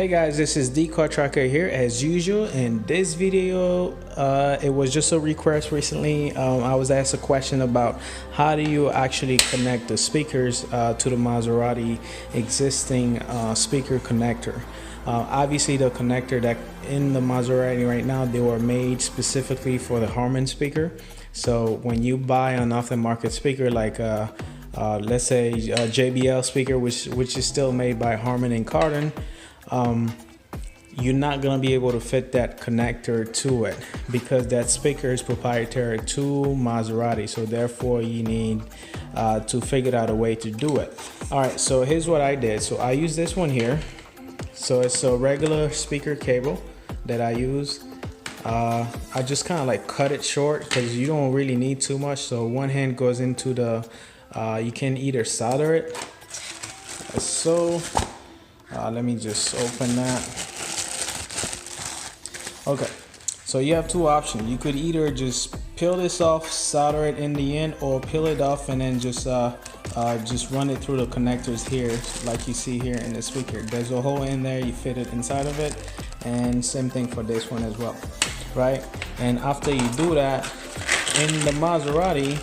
Hey guys, this is the Car Tracker here as usual. In this video, it was just a request recently. I was asked a question about how do you actually connect the speakers to the Maserati existing speaker connector. Obviously the connector that in the Maserati right now, they were made specifically for the Harman speaker. So when you buy an off-the-market speaker like let's say a JBL speaker, which is still made by Harman and Kardon, you're not going to be able to fit that connector to it because that speaker is proprietary to Maserati. So therefore you need to figure out a way to do it. All right, so here's what I did. So I use this one here. So it's a regular speaker cable that I use. I just kind of like cut it short because you don't really need too much. So one hand goes into the, you can either solder it. So let me just open that. Okay, so you have two options. You could either just peel this off, solder it in the end, or peel it off and then just run it through the connectors here, like you see here in the speaker. There's a hole in there, you fit it inside of it, and same thing for this one as well, right? And after you do that, in the Maserati,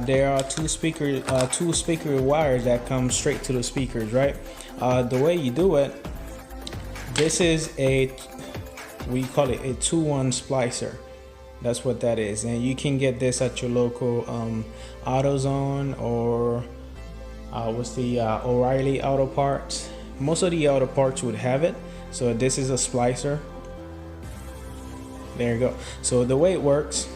there are two speaker wires that come straight to the speakers, right? The way you do it, this is we call it a 2-1 splicer. That's what that is, and you can get this at your local AutoZone or what's the O'Reilly Auto Parts. Most of the auto parts would have it. So this is a splicer. There you go. So the way it works,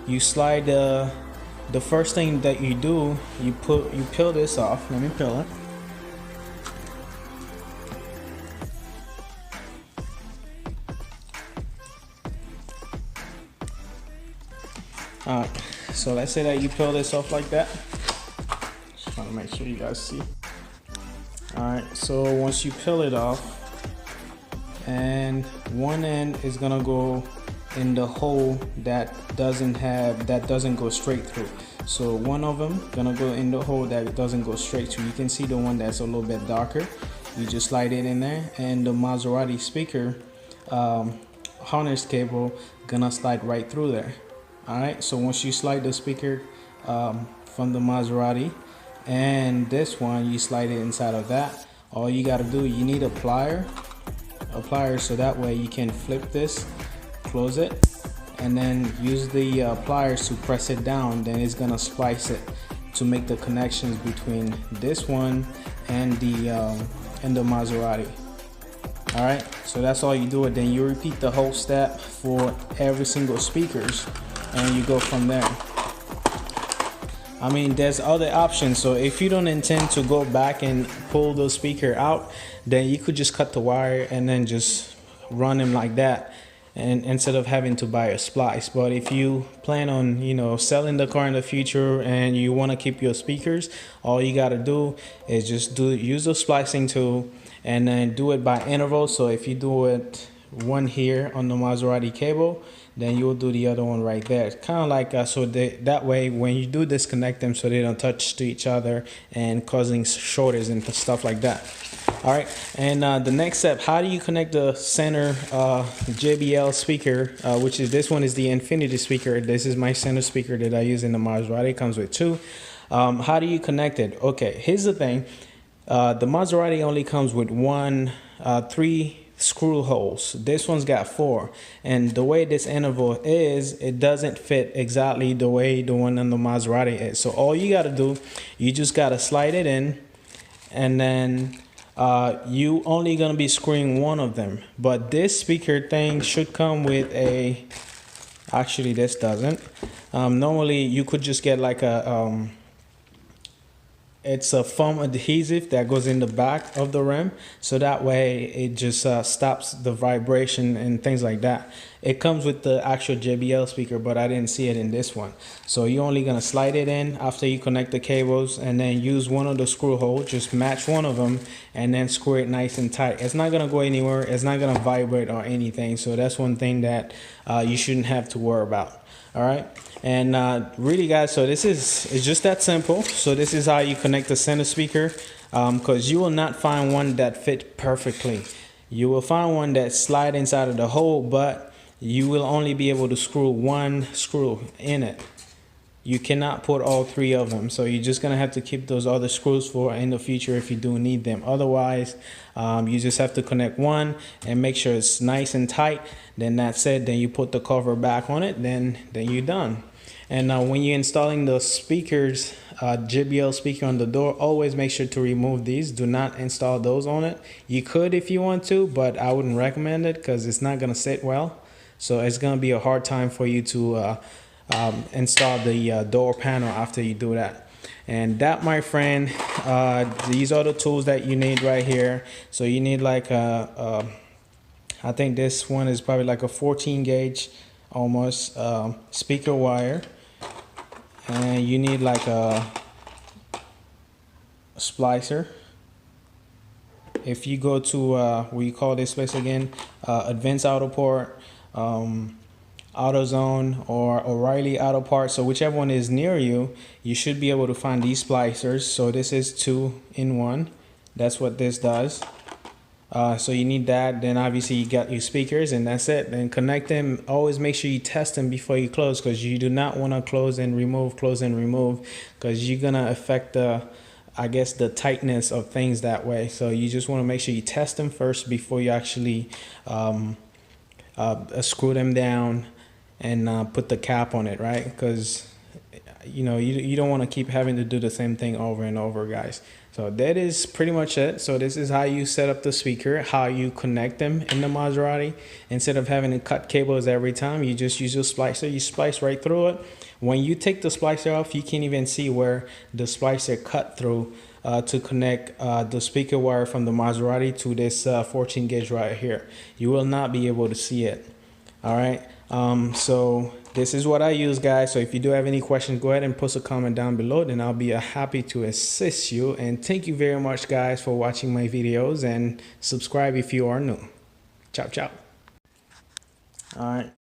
you slide the first thing that you do, you peel this off. Let me peel it. Alright, so let's say that you peel this off like that. Just trying to make sure you guys see. Alright, so once you peel it off, and one end is gonna go in the hole that doesn't go straight through. So one of them gonna go in the hole that doesn't go straight through. You can see the one that's a little bit darker. You just slide it in there, and the Maserati speaker harness cable gonna slide right through there. All right, so once you slide the speaker from the Maserati and this one, you slide it inside of that. All you gotta do, you need a plier, so that way you can flip this, close it, and then use the pliers to press it down. Then it's gonna splice it to make the connections between this one and the Maserati. All right, so that's all you do. It then you repeat the whole step for every single speakers, and you go from there. I mean, there's other options. So if you don't intend to go back and pull the speaker out, then you could just cut the wire and then just run them like that, and instead of having to buy a splice. But if you plan on, you know, selling the car in the future and you want to keep your speakers, all you got to do is just use the splicing tool and then do it by intervals. So if you do it one here on the Maserati cable, then you'll do the other one right there. It's kind of like so that way when you do disconnect them, so they don't touch to each other and causing shortages and stuff like that. All right, and the next step, how do you connect the center JBL speaker, which is this one is the Infinity speaker. This is my center speaker that I use in the Maserati. It comes with two. How do you connect it? Okay, here's the thing. The Maserati only comes with 3 screw holes. This one's got 4, and the way this interval is, it doesn't fit exactly the way the one on the Maserati is. So all you got to do, you just got to slide it in, and then you only gonna be screwing one of them. But this speaker thing should come with a, actually this doesn't. Normally you could just get like a it's a foam adhesive that goes in the back of the rim, so that way it just stops the vibration and things like that. It comes with the actual JBL speaker, but I didn't see it in this one. So you're only gonna slide it in after you connect the cables, and then use one of the screw holes, just match one of them, and then screw it nice and tight. It's not gonna go anywhere, it's not gonna vibrate or anything, so that's one thing that you shouldn't have to worry about. All right, and really guys, so it's just that simple. So this is how you connect the center speaker because you will not find one that fit perfectly. You will find one that slide inside of the hole, but you will only be able to screw one screw in it. You cannot put all three of them, so you're just gonna have to keep those other screws for in the future if you do need them. Otherwise, you just have to connect one and make sure it's nice and tight. Then that's it. Then you put the cover back on it. Then you're done. And when you're installing the speakers, JBL speaker on the door, always make sure to remove these. Do not install those on it. You could if you want to, but I wouldn't recommend it because it's not gonna sit well. So it's gonna be a hard time for you to install the door panel after you do that. And that, my friend, these are the tools that you need right here. So you need like I think this one is probably like a 14 gauge almost speaker wire, and you need like a splicer. If you go to what you call this place again, Advanced Auto Part, AutoZone, or O'Reilly Auto Parts, so whichever one is near you, you should be able to find these splicers. So this is 2-in-1. That's what this does. So you need that. Then obviously you got your speakers, and that's it. Then connect them. Always make sure you test them before you close, because you do not want to close and remove, because you're gonna affect the, I guess, the tightness of things that way. So you just want to make sure you test them first before you actually screw them down and put the cap on it, right? Because you know you don't want to keep having to do the same thing over and over, guys. So that is pretty much it. So this is how you set up the speaker, how you connect them in the Maserati. Instead of having to cut cables every time, you just use your splicer. You splice right through it. When you take the splicer off, you can't even see where the splicer cut through to connect the speaker wire from the Maserati to this 14 gauge right here. You will not be able to see it. All right. So this is what I use, guys. So if you do have any questions, go ahead and post a comment down below, then I'll be happy to assist you. And thank you very much, guys, for watching my videos, and subscribe if you are new. Ciao, ciao. All right.